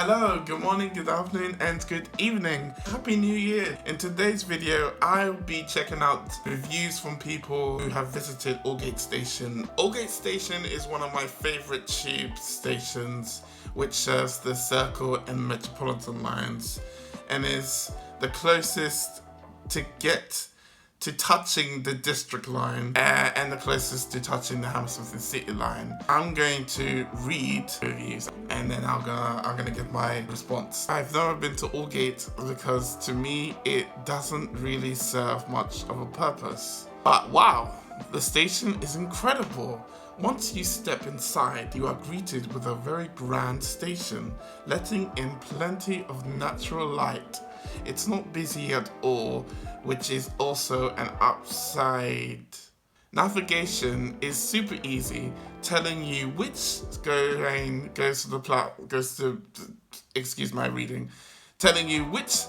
Hello, good morning, good afternoon, and good evening. Happy New Year! In today's video, I'll be checking out reviews from people who have visited Aldgate Station. Aldgate Station is one of my favourite tube stations, which serves the Circle and Metropolitan lines, and is the closest to get to touching the District line and the closest to touching the Hammersmith and City line. I'm going to read reviews and then I'm gonna give my response. I've never been to Aldgate because to me it doesn't really serve much of a purpose. But wow, the station is incredible. Once you step inside, you are greeted with a very grand station, letting in plenty of natural light. It's not busy at all, which is also an upside. Navigation is super easy, telling you which telling you which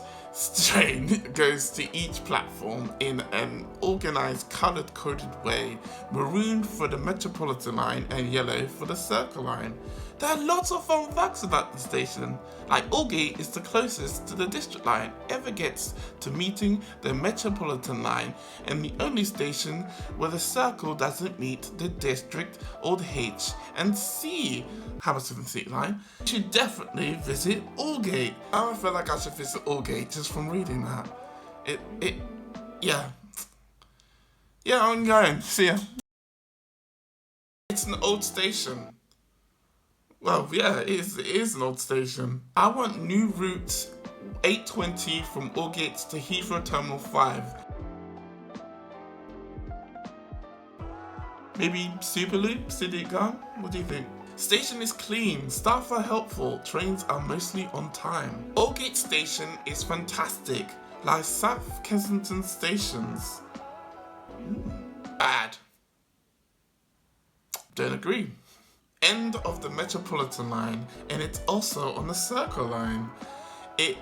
train goes to each platform in an organised colour-coded way, maroon for the Metropolitan line and yellow for the Circle line. There are lots of fun facts about the station, like Aldgate is the closest to the District line ever gets to meeting the Metropolitan line, and the only station where the Circle doesn't meet the District or the H and C Hammersmith and City line. You should definitely visit Aldgate. I feel like I should visit Aldgate just from reading that. Yeah, I'm going. See ya. It's an old station. Well, yeah, it is an old station. I want new route 820 from Aldgate to Heathrow Terminal 5. Maybe Superloop, City Gun? What do you think? Station is clean, staff are helpful, trains are mostly on time. Aldgate Station is fantastic, like South Kensington stations. Bad. Don't agree. End of the Metropolitan line, and it's also on the Circle line. It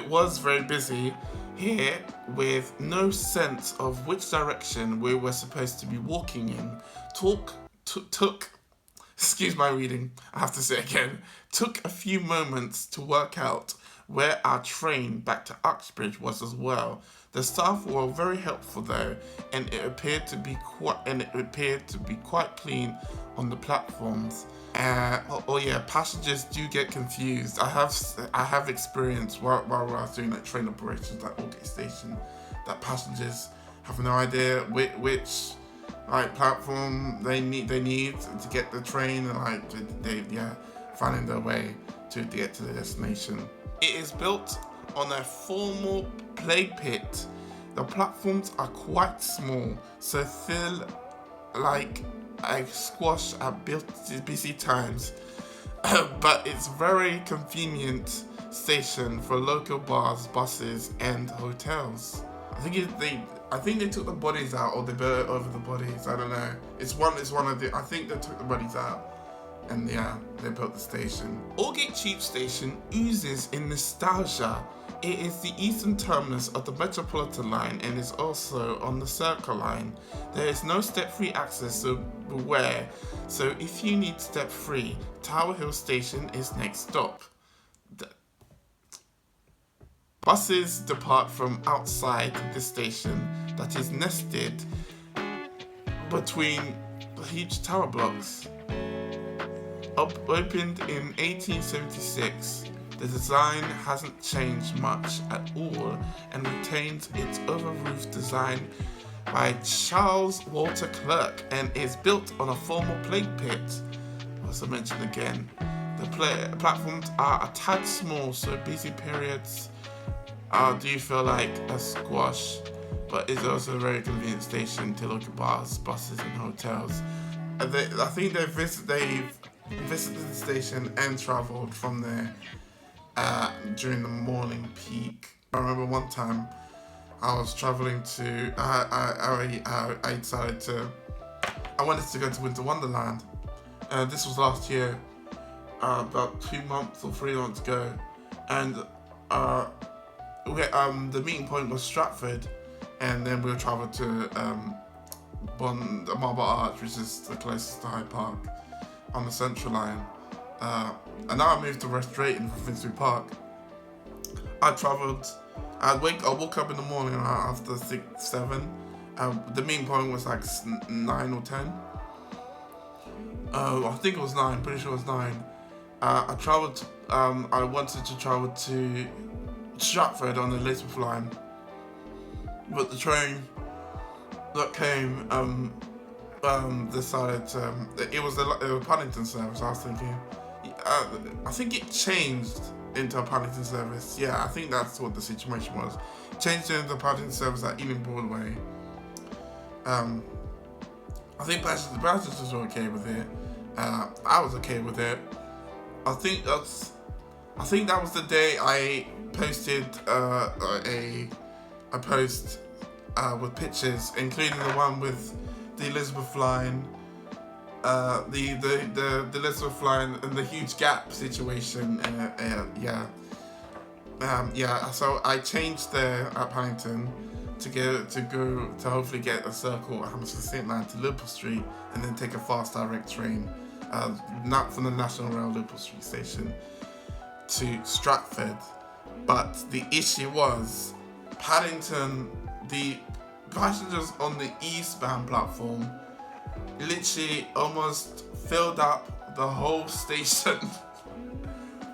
was very busy here with no sense of which direction we were supposed to be walking in. Excuse my reading, I have to say it again. Took a few moments to work out where our train back to Uxbridge was as well. The staff were very helpful though, and it appeared to be quite clean on the platforms. Passengers do get confused. I have experienced while I was doing like train operations at Aldgate Station that passengers have no idea which platform they need to get the train, and finding their way to get to the destination. It is built on a formal plague pit. The platforms are quite small, so feel like a squash at busy times. But it's very convenient station for local bars, buses, and hotels. I think they took the bodies out, or they built it over the bodies. I don't know. It's one of the. I think they took the bodies out. And yeah, they built the station. Aldgate Tube Station oozes in nostalgia. It is the eastern terminus of the Metropolitan line and is also on the Circle line. There is no step-free access, so beware. So if you need step-free, Tower Hill Station is next stop. Buses depart from outside the station that is nested between the huge tower blocks. Opened in 1876, the design hasn't changed much at all and retains its over-roof design by Charles Walter Clerk and is built on a formal plague pit. As I mentioned again, the platforms are a tad small, so busy periods do feel like a squash, but it's also a very convenient station to look at bars, buses and hotels. I think they've visited the station and travelled from there during the morning peak. I remember one time I was travelling to I wanted to go to Winter Wonderland. This was last year, about 2 months or 3 months ago, and the meeting point was Stratford, and then we'll travel to Marble Arch, which is the closest to Hyde Park on the Central line. and now I moved to West Drayton from Finsbury Park. I woke up in the morning after 6, 7. The meeting point was like 9 or 10. I think it was 9. Pretty sure it was 9. I travelled. I wanted to travel to Stratford on the Elizabeth line, but the train that came decided it was a Paddington service. I was thinking, I think it changed into a Paddington service. Yeah, I think that's what the situation was. Changed into a Paddington service at Ealing Broadway. I think the passengers were okay with it. I was okay with it. I think that was the day I posted a post with pictures, including the one with the Elizabeth line, the Elizabeth line and the huge gap situation. So I changed there at Paddington to hopefully get a circle at Hammersmith St Line to Liverpool Street, and then take a fast direct train, not from the National Rail Liverpool Street station to Stratford. But the issue was Paddington, the passengers on the eastbound platform literally almost filled up the whole station.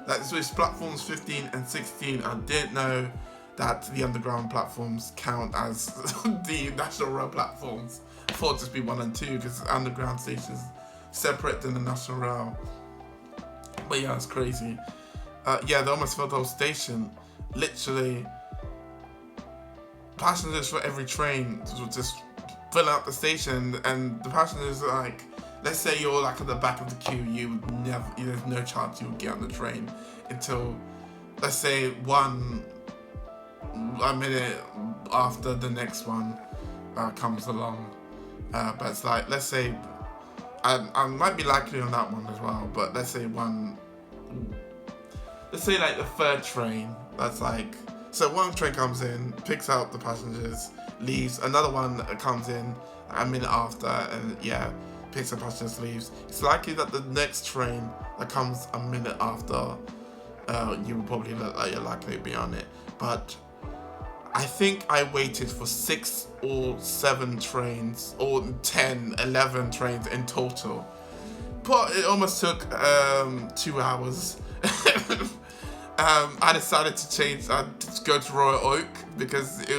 That was platforms 15 and 16. I didn't know that the underground platforms count as the National Rail platforms. I thought it'd just be 1 and 2 because underground stations separate than the National Rail. But yeah, it's crazy. They almost filled the whole station. Literally, passengers for every train were just filling up the station, and the passengers are like, let's say you're like at the back of the queue, there's no chance you would get on the train until, let's say, a minute after the next one comes along. But it's like, let's say, I might be likely on that one as well, but let's say like the third train, that's like, so one train comes in, picks up the passengers, leaves, another one comes in a minute after, and picks up passengers, leaves. It's likely that the next train that comes a minute after, you will probably look like you're likely to be on it. But I think I waited for 6 or 7 trains, or 10, 11 trains in total. But it almost took 2 hours. I decided to change, to go to Royal Oak, because I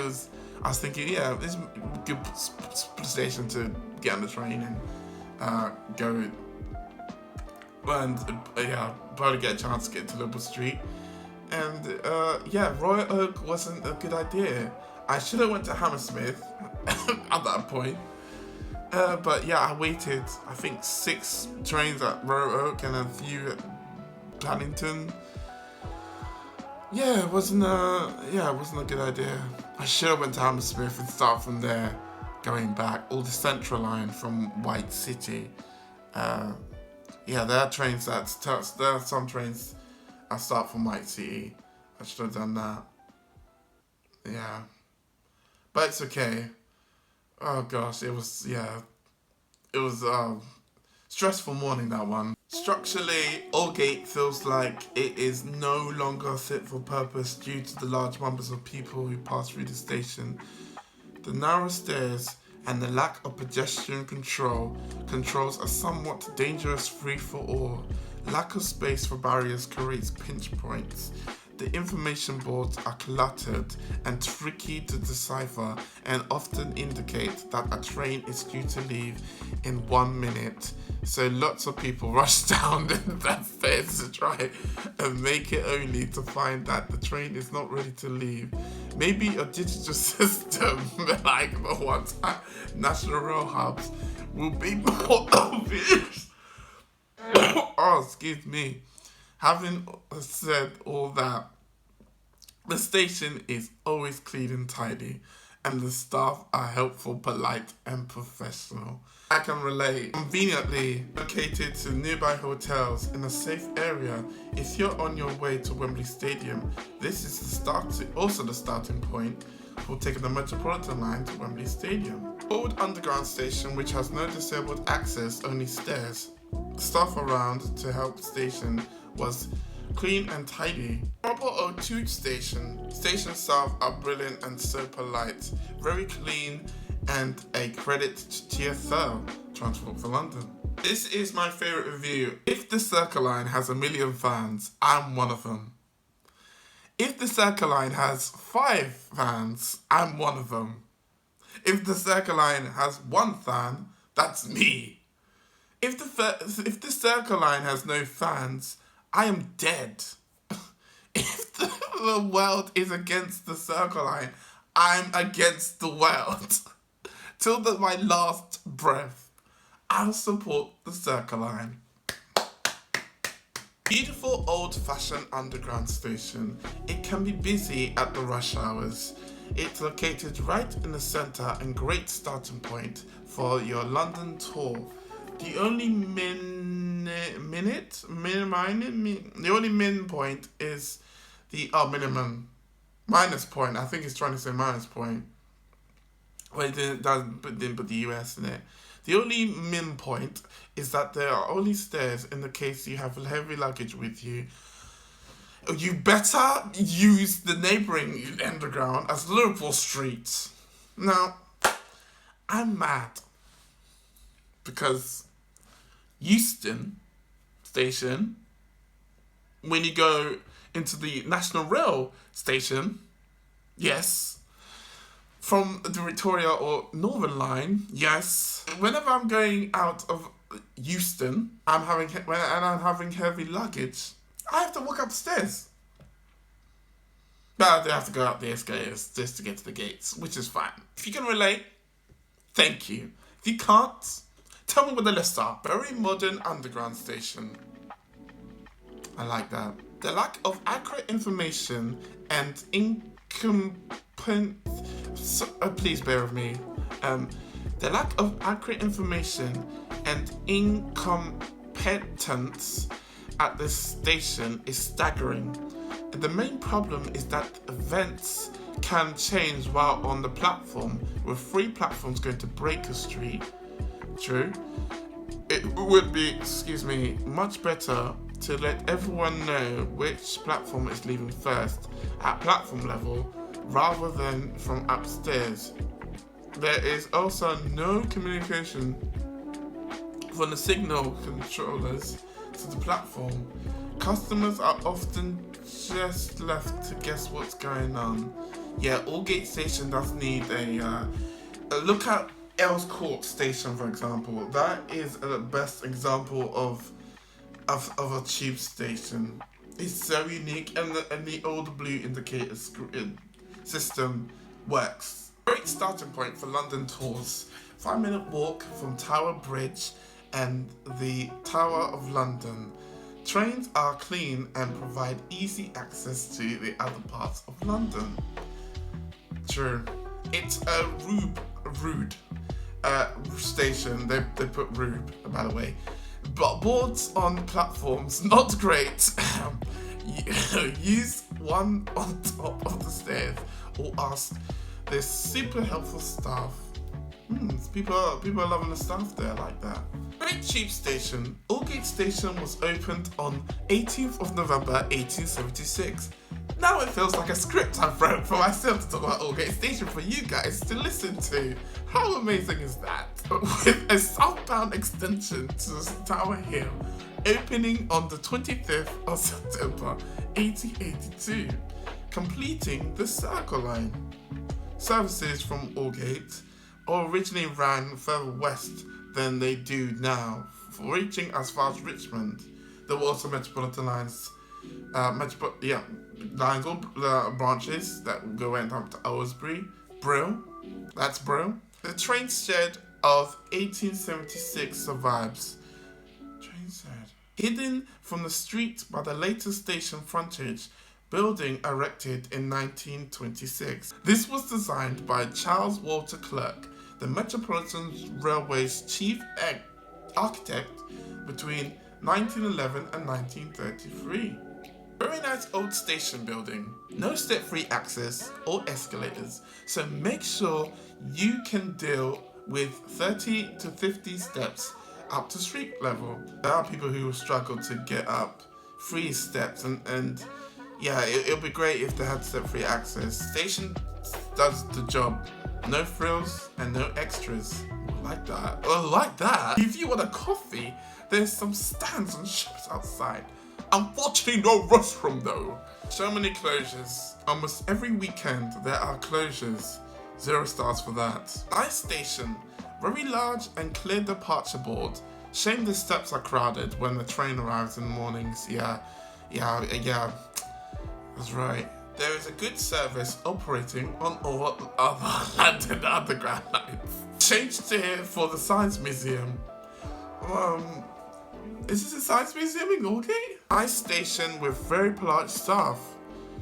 was thinking, this is a good station to get on the train and go, and probably get a chance to get to Liverpool Street. And Royal Oak wasn't a good idea. I should have went to Hammersmith at that point. But I waited, I think 6 trains at Royal Oak and a few at Paddington. It wasn't a good idea. I should have went to Hammersmith and start from there, going back, or the Central line from White City. There are trains there are some trains that start from White City. I should have done that. But it's okay. Oh gosh, it was stressful morning, that one. Structurally, Aldgate feels like it is no longer fit for purpose due to the large numbers of people who pass through the station. The narrow stairs and the lack of pedestrian controls a somewhat dangerous free-for-all. Lack of space for barriers creates pinch points. The information boards are cluttered and tricky to decipher, and often indicate that a train is due to leave in 1 minute. So lots of people rush down that stairs to try and make it, only to find that the train is not ready to leave. Maybe a digital system like the ones at National Rail hubs will be more obvious. Oh, excuse me. Having said all that, the station is always clean and tidy, and the staff are helpful, polite, and professional. I can relate. Conveniently located to nearby hotels in a safe area. If you're on your way to Wembley Stadium, this is also the starting point for taking the Metropolitan line to Wembley Stadium. Old underground station which has no disabled access, only stairs. Stuff around to help station was clean and tidy. Proper O2 station. Station staff are brilliant and so polite. Very clean and a credit to TfL, Transport for London. This is my favourite review. If the Circle Line has 1 million fans, I'm one of them. If the Circle Line has 5 fans, I'm one of them. If the Circle Line has 1 fan, that's me. If the Circle Line has no fans, I am dead. If the world is against the Circle Line, I'm against the world. Till my last breath, I'll support the Circle Line. Beautiful old-fashioned underground station. It can be busy at the rush hours. It's located right in the centre and great starting point for your London tour. The only the only min point is the minimum minus point. I think he's trying to say minus point. Well, he didn't put the US in it. The only min point is that there are only stairs in the case you have heavy luggage with you. You better use the neighbouring underground as Liverpool Street. Now, I'm mad because Euston Station, when you go into the National Rail Station, yes, from the Victoria or Northern Line, yes. Whenever I'm going out of Euston, I'm having heavy luggage, I have to walk upstairs. But I have to go up the escalators just to get to the gates, which is fine. If you can relate, thank you. If you can't, tell me what the lists are. Very modern underground station. I like that. The lack of accurate information and please bear with me. The lack of accurate information and incompetence at this station is staggering. And the main problem is that events can change while on the platform, with 3 platforms going to Breaker Street. True. It would be, much better to let everyone know which platform is leaving first at platform level rather than from upstairs. There is also no communication from the signal controllers to the platform. Customers are often just left to guess what's going on. Yeah, Aldgate Station does need a look at Earls Court Station, for example. That is the best example of a tube station. It's so unique, and the old blue indicator system works. Great starting point for London tours. 5-minute walk from Tower Bridge and the Tower of London. Trains are clean and provide easy access to the other parts of London. True. It's a rude station. They put rude, by the way. But boards on platforms, not great. Use one on top of the stairs or ask this super helpful staff. People are loving the staff there like that. Great tube station. Aldgate Station was opened on 18th of November 1876. Now it feels like a script I've wrote for myself to talk about Aldgate Station for you guys to listen to. How amazing is that? With a southbound extension to Tower Hill, opening on the 25th of September 1882, completing the Circle Line. Services from Aldgate originally ran further west than they do now, reaching as far as Richmond. There were also Metropolitan lines, lines or branches that went up to Aylesbury, Brill. That's Brill. The train shed of 1876 survives. Train shed. Hidden from the street by the later station frontage, building erected in 1926. This was designed by Charles Walter Clerk, the Metropolitan Railway's chief architect between 1911 and 1933. Very nice old station building. No step-free access or escalators, so make sure you can deal with 30 to 50 steps up to street level. There are people who struggle to get up 3 steps, and yeah, it'll be great if they had step-free access. Station does the job. No frills and no extras. Like that. Oh, like that. If you want a coffee, there's some stands and shops outside. Unfortunately, no restroom though. So many closures. Almost every weekend there are closures. 0 stars for that. Ice station. Very large and clear departure board. Shame the steps are crowded when the train arrives in the mornings. Yeah. That's right. There is a good service operating on all other London Underground lines. Changed to here for the Science Museum. Is this a Science Museum in Aldgate? Ice station with very polite staff.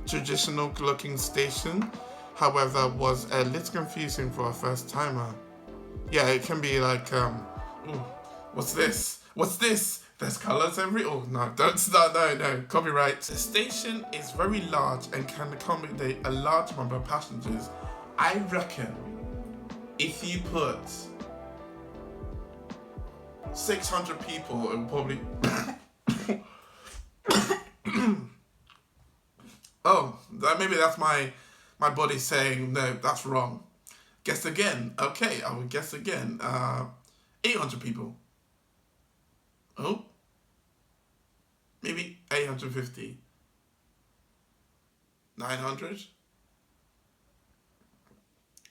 Traditional looking station, however, was a little confusing for a first timer. Yeah, it can be like, ooh, what's this? What's this? There's colours oh no, don't start, no, copyright. The station is very large and can accommodate a large number of passengers. I reckon if you put 600 people, it will probably... Oh, maybe that's my body saying, no, that's wrong. Guess again. Okay, I will guess again. 800 people. Oh, maybe 850. 900?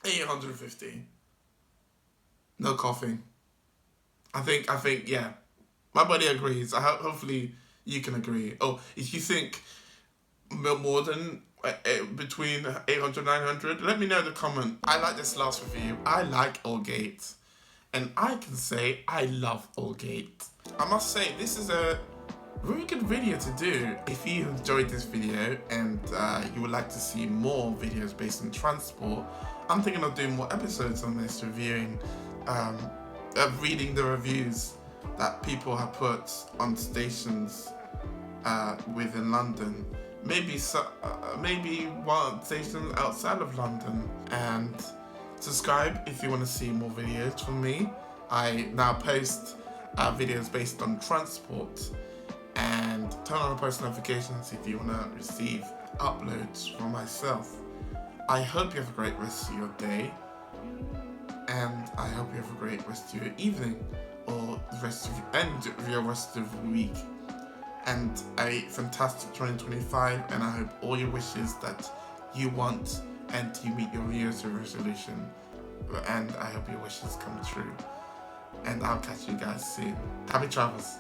850. No coughing. I think, yeah. My body agrees. Hopefully you can agree. Oh, if you think more than between 800 900, let me know in the comment. I like this last review. I like Aldgate. And I can say I love Aldgate. I must say, this is a really good video to do. If you enjoyed this video and you would like to see more videos based on transport, I'm thinking of doing more episodes on this, reviewing, reading the reviews that people have put on stations within London. Maybe one station outside of London. And subscribe if you want to see more videos from me. I now post videos based on transport, and turn on post notifications if you want to receive uploads from myself. I hope you have a great rest of your day, and I hope you have a great rest of your evening, or the rest of your rest of the week, and a fantastic 2025. And I hope all your wishes that you want and you meet your New Year's resolution, and I hope your wishes come true. And I'll catch you guys soon. Happy travels.